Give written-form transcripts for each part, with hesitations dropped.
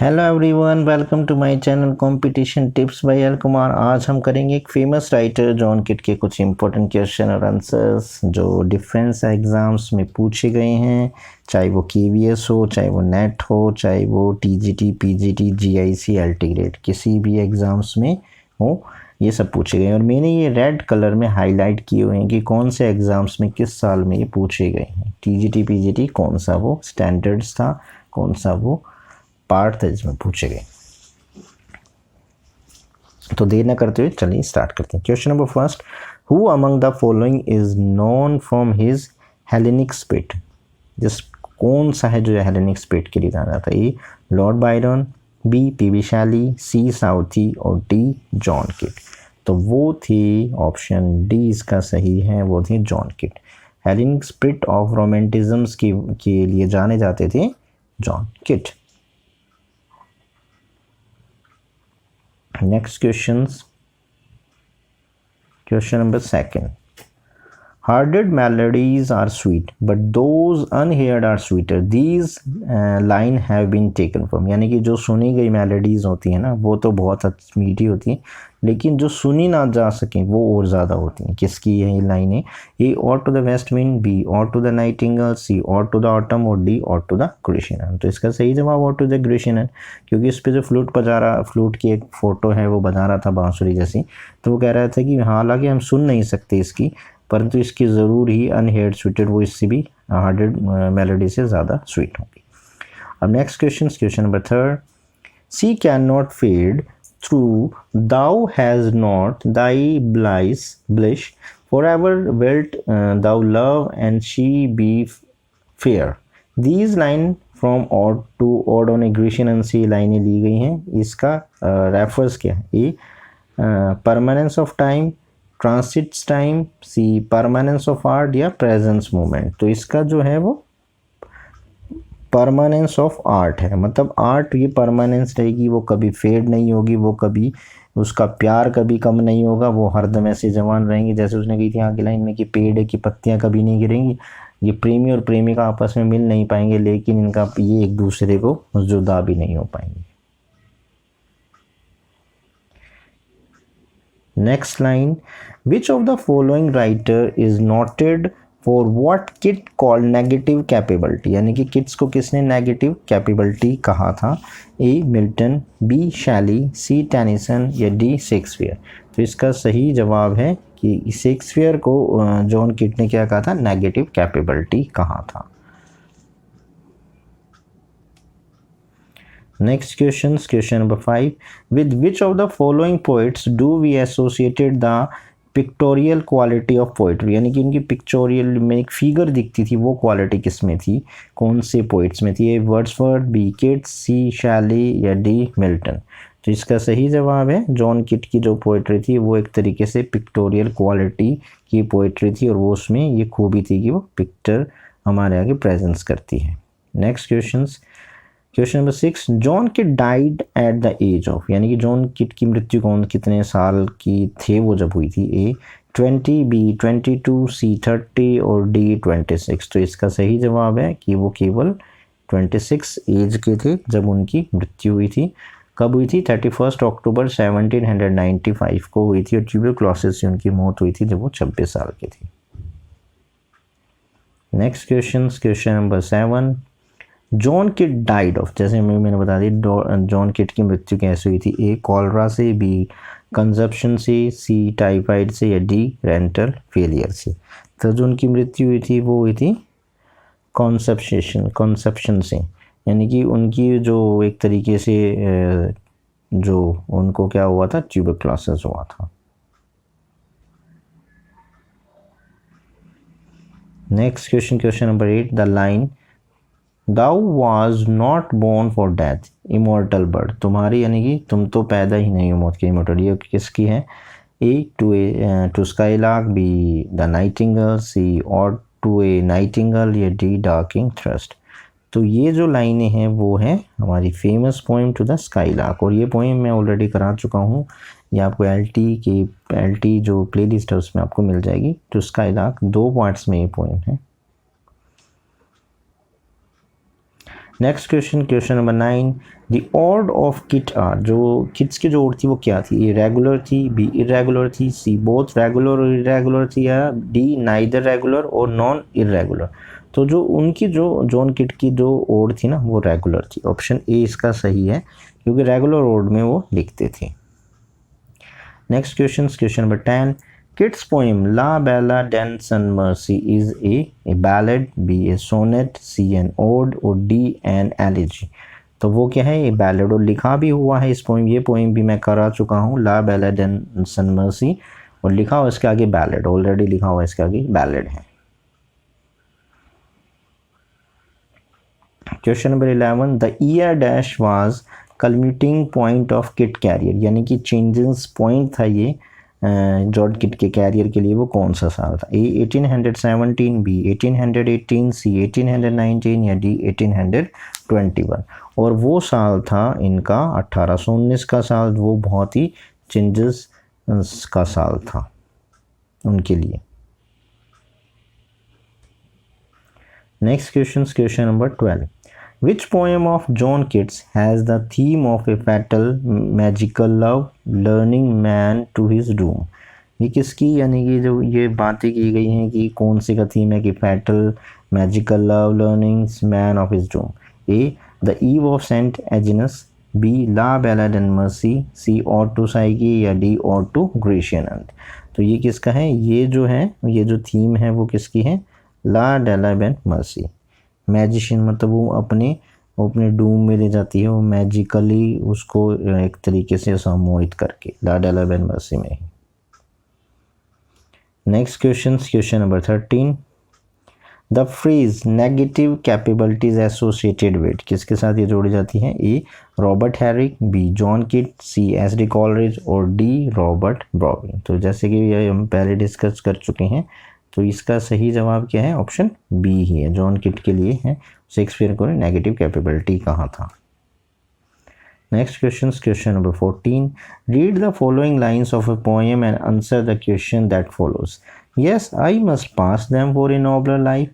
Hello everyone, welcome to my channel competition tips by L Kumar. आज हम करेंगे एक फेमस राइटर जॉन किट के कुछ इंपॉर्टेंट क्वेश्चन और आंसर्स जो डिफेंस एग्जाम्स में पूछे गए हैं, चाहे वो केवीएस हो, चाहे वो नेट हो, चाहे वो TGT, PGT, GIC, LT grade, किसी भी एग्जाम्स में हो, ये सब पूछे गए हैं। और मैंने ये रेड कलर में हाईलाइट किए हुए हैं कि कौन से एग्जाम्स में किस साल में ये पूछे गए हैं। टीजीटी, पीजीटी कौन सा वो स्टैंडर्ड्स था, कौन सा वो पार्ट था जिसमें पूछे गए। तो देर न करते हुए चलिए स्टार्ट करते हैं। Question number first, who among the following is known from his Hellenic spit. जिस कौन सा है जो हेलेनिक स्पिट के लिए जाना जाता है? ए Lord Byron, B PB Shelley, सी साउथी और डी जॉन किट। तो वो थी ऑप्शन डी, इसका सही है, वो थी John Keats. Hellenic spirit of romanticisms के लिए जाने जाते थे John Keats. Next questions. Question number second. Heard melodies are sweet, but those unheard are sweeter. These line have been taken from. यानी कि जो सुनी गई मेलोडीज होती हैं ना, वो तो बहुत मीठी होती हैं, लेकिन जो सुनी ना जा सकें वो और ज़्यादा होती हैं। किसकी ये लाइनें? ए और to the west wind, B और टू द नाइटिंगेल, सी और टू द ऑटम और डी और टू द ग्रेशियन। तो इसका सही जवाब और टू द ग्रेशियन, क्योंकि इस पर जो फ्लूट बजा रहा, फ्लूट की एक फ़ोटो है, वो बजा रहा था बांसुरी जैसी। तो वो कह रहा था कि हालांकि हम सुन नहीं सकते इसकी, परंतु इसकी ज़रूर ही अनहेर्ड स्वीटेड, वो इससे भी हार्डेड मेलोडी से ज़्यादा स्वीट होगी। अब next question number third, she cannot fade through, thou has not thy bliss, forever wilt thou love and she be fair. These line from ode to ode on a Grecian से लाइनें ली गई हैं। इसका refers क्या है? A permanence of time, transits time, C permanence of art या presence movement. तो इसका जो है वो परमानेंस ऑफ आर्ट है, मतलब आर्ट ये परमानेंस रहेगी, वो कभी फेड नहीं होगी, वो कभी उसका प्यार कभी कम नहीं होगा, वो हरदम ऐसे जवान रहेंगे। जैसे उसने कही थी आगे लाइन में कि पेड़ की पत्तियां कभी नहीं गिरेंगी, ये प्रेमी और प्रेमिका आपस में मिल नहीं पाएंगे, लेकिन इनका ये एक दूसरे को जुदा भी नहीं हो पाएंगे। Next line, which of the following writer is noted for what Kit called negative capability? यानी कि किट्स को किसने नेगेटिव कैपेबिलिटी कहा था? ए मिल्टन, बी शैली, सी टेनिसन या डी शेक्सपियर। तो इसका सही जवाब है कि शेक्सपियर को जॉन किट ने क्या कहा था? नेगेटिव कैपेबिलिटी कहा था। Next questions, question number 5. With which of the following poets do we associated the pictorial quality of poetry? यानी कि इनकी पिक्चोरियल में एक फिगर दिखती थी, वो क्वालिटी किस में थी, कौन से पोइट्स में थी? ए वर्ड्सवर्थ, बी किट्स, सी शैली या डी मिल्टन। तो इसका सही जवाब है जॉन किट की जो पोइट्री थी वो एक तरीके से पिक्टोरियल क्वालिटी की पोइट्री थी, और वो उसमें ये खूबी थी कि वो पिक्चर हमारे आगे प्रेजेंस करती है। Next questions, question number 6, John Keats died at the age of. यानी कि जॉन किट की मृत्यु कितने साल की थे वो जब हुई थी? ए 20, बी 22, सी 30 और डी 26। तो इसका सही जवाब है कि वो केवल 26 एज के थे जब उनकी मृत्यु हुई थी। कब हुई थी? 31 अक्टूबर 1795 को हुई थी, और ट्यूबरक्लोसिस से उनकी मौत हुई थी जब वो 26 साल के थे। Next question number 7, John Keats died of, जैसे मैंने बता दी जॉन किट की मृत्यु कैसे हुई थी? ए कॉलरा से, बी कंजप्शन से, सी टाइफाइड से या डी रेंटल फेलियर से। तो जो उनकी मृत्यु हुई थी वो हुई थी कॉन्सेप्शन से, यानी कि उनकी जो एक तरीके से जो उनको क्या हुआ था, ट्यूबरक्लोसिस हुआ था। Next question number 8, the line Thou was not born for death, immortal bird। तुम्हारी यानी कि तुम तो पैदा ही नहीं हो मौत के, इमोर्टल, ये किसकी है? A to skylark, B the nightingale, C और टू ए नाइटिंगेल या डी डार्किंग थ्रस्ट। तो ये जो लाइनें हैं वो है हमारी famous poem to the skylark, और ये पोएम मैं ऑलरेडी करा चुका हूँ, ये आपको एलटी जो प्लेलिस्ट है उसमें आपको मिल जाएगी। टू स्काईलार्क 2 पार्ट्स में ये पोएम है। Next question, question number 9, the ऑर्ड ऑफ किट आर, जो किट्स की जो ऑर्ड थी वो क्या थी? ए रेगुलर थी, बी इरेगुलर थी, सी बोथ रेगुलर और इरेगुलर थी, या डी नाइदर रेगुलर और नॉन इरेगुलर। तो जो उनकी जो जॉन किट की जो ऑर्ड थी ना वो रेगुलर थी। ऑप्शन ए इसका सही है क्योंकि रेगुलर ऑर्ड में वो लिखते थे। Next question, question number 10, Kit's poem La Bella Dan Sun Mercy is a ballad, B a sonnet, C an ode और D an elegy। तो वो क्या है? ये बैलेड, और लिखा भी हुआ है इस पोइम, ये पोइम भी मैं करा चुका हूँ, ला बेला डन सन मर्सी, और लिखा हुआ इसके आगे बैलेड, ऑलरेडी लिखा हुआ इसके आगे बैलेड है। Question number 11, the year dash was culminating point of Keats career, यानी कि चेंजेस पॉइंट था ये जॉर्ज किट के कैरियर के लिए, वो कौन सा साल था? ए 1817, बी 1818, सी 1819 या डी 1821। और वो साल था इनका 1819 का साल, वो बहुत ही चेंजेस का साल था उनके लिए। Next question, question number 12, Which poem of John Keats has the theme of a fatal magical love learning man to his doom? ये किसकी, यानी कि जो ये बातें की गई हैं कि कौन सी का थीम है कि fatal magical love learning man of his doom? A the eve of Saint Agnes, B la belle dame merci, C और टू साइकी, या डी और टू ग्रेशियन अंत। तो ये किसका है? ये जो है, ये जो थीम है वो किसकी है? ला डेला बेन मर्सी। मैजिशियन मतलब वो अपने डूम में ले जाती है, वो मैजिकली उसको एक तरीके से सम्मोहित करके, ला डेला बेन मर्सी में ही। Next question, question number 13, the phrase negative capabilities associated with, किसके साथ ये जोड़ी जाती हैं? A Robert Herrick, B John Keats, C S T Coleridge और डी रॉबर्ट ब्राउनी। तो जैसे कि ये हम पहले डिस्कस कर चुके हैं, तो इसका सही जवाब क्या है? ऑप्शन बी ही है, जॉन किट के लिए है। शेक्सपियर को नेगेटिव कैपेबिलिटी कहा था। Next question, question number 14, read the following lines of a poem and answer the question that follows. Yes I must pass them for a नोबलर life,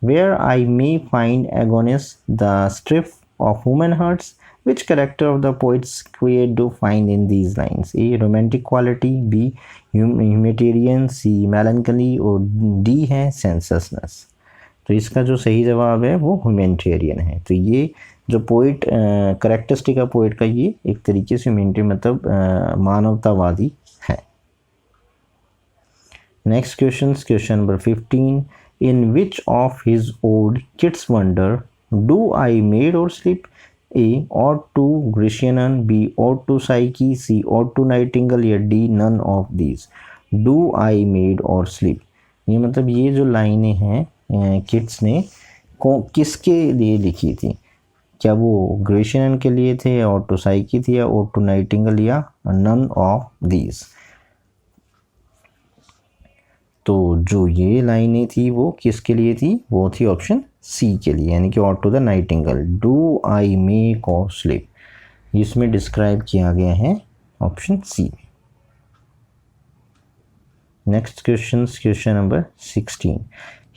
where I may find एगोनिस the strip of human hearts, which character of the poets create do find in these lines? A romantic quality, B humanitarian, C melancholy और D है sensuousness। तो इसका जो सही जवाब है वो humanitarian है। तो ये जो पोइट करेक्टरिस्टिक है पोइट का, ये एक तरीके से ह्यूमैनिटेरियन मतलब मानवतावादी है। Next question, question number 15, in which of his ode Keats wonder do I made or sleep? A or to Grecian, B or to Psyche, C or to Nightingale, या D none of these। Do I made और sleep, ये मतलब ये जो लाइनें हैं kits ने किसके लिए लिखी थी? क्या वो ग्रेशियन के लिए थे, और टू साइकी थी, या और टू नाइटिंगल, या नन ऑफ दीज? तो जो ये लाइनें थी वो किसके लिए थी? वो थी ऑप्शन सी के लिए, यानी कि ode to the nightingale, do I wake or sleep, इसमें डिस्क्राइब किया गया है option C. Next question, question number 16,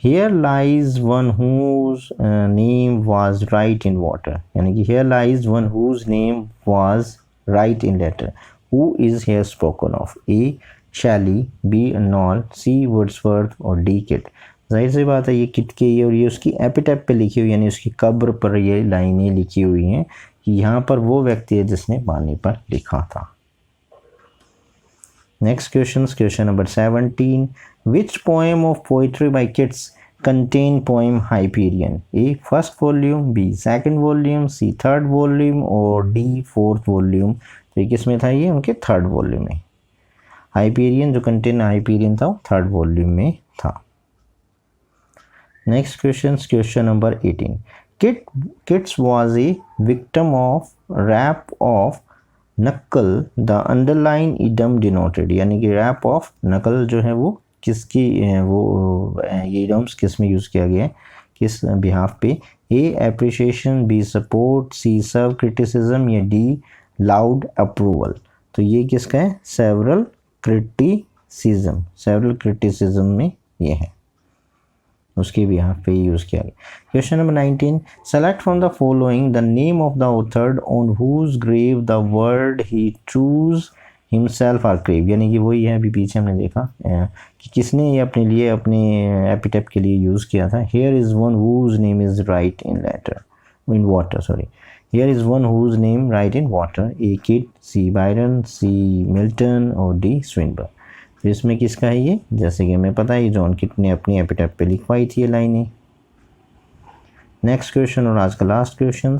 here lies one whose name was writ in water, यानी कि here lies one whose name was writ in letter, who is here spoken of? A Shelley, B Knoll, C Wordsworth और D Keats. जाहिर सी बात है ये kit के ये, और ये उसकी एपिटैप पे लिखी हुई, यानी उसकी कब्र पर ये लाइनें लिखी हुई हैं कि यहाँ पर वो व्यक्ति है जिसने पानी पर लिखा था। Next question, question number 17, which poem of poetry by Keats contain poem Hyperion? A first volume, B second volume, C third volume और डी फोर्थ वॉल्यूम। तो ये किस में था? ये उनके थर्ड वॉल्यूम में। हाइपीरियन जो कंटेन हाइपीरियन था वो थर्ड वॉल्यूम में था। Next question, question number 18, Keats was a victim of rap of knuckle, the underline idiom denoted, यानी कि रैप ऑफ नकल जो है वो किसकी वो ये इडम्स किस में यूज़ किया गया है, किस बिहाफ पे? ए एप्रिशिएशन, बी सपोर्ट, सी सर्व क्रिटिसिज्म या डी लाउड अप्रूवल। तो ये किसका है? सेवरल क्रिटिसिज्म में ये है। उसके भी यहाँ पे यूज़ किया गया। Question number 19, select from the following the name of the author on whose grave the word he choose himself are carve, यानी कि वही है अभी पीछे हमने देखा कि किसने ये अपने लिए अपने एपिटेप के लिए यूज़ किया था। Here is one whose name is write in water, sorry, here is one whose name write in water, A Keats, C Byron, C Milton और डी स्विनबर्न। तो इसमें किसका है ये, जैसे कि हमें पता है जॉन किट ने अपनी एपिटेप पे लिखवाई थी ये लाइनें। नेक्स्ट क्वेश्चन और आज का last question,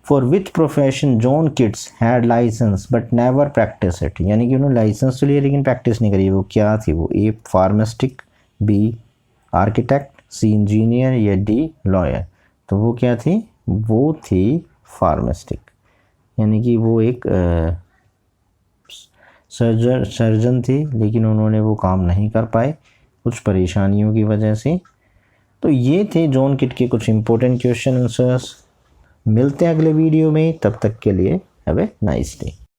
for which profession John Keats had license but never practice it, यानी कि उन्होंने लाइसेंस तो लिया लेकिन प्रैक्टिस नहीं करी, वो क्या थी वो, A pharmacist, B architect, C engineer या डी लॉयर। तो वो क्या थी, वो थी फार्मास्टिक, यानी कि वो एक सर्जन थे लेकिन उन्होंने वो काम नहीं कर पाए कुछ परेशानियों की वजह से। तो ये थे जॉन किट के कुछ इंपॉर्टेंट क्वेश्चन आंसर्स। मिलते हैं अगले वीडियो में, तब तक के लिए हैव ए नाइस डे।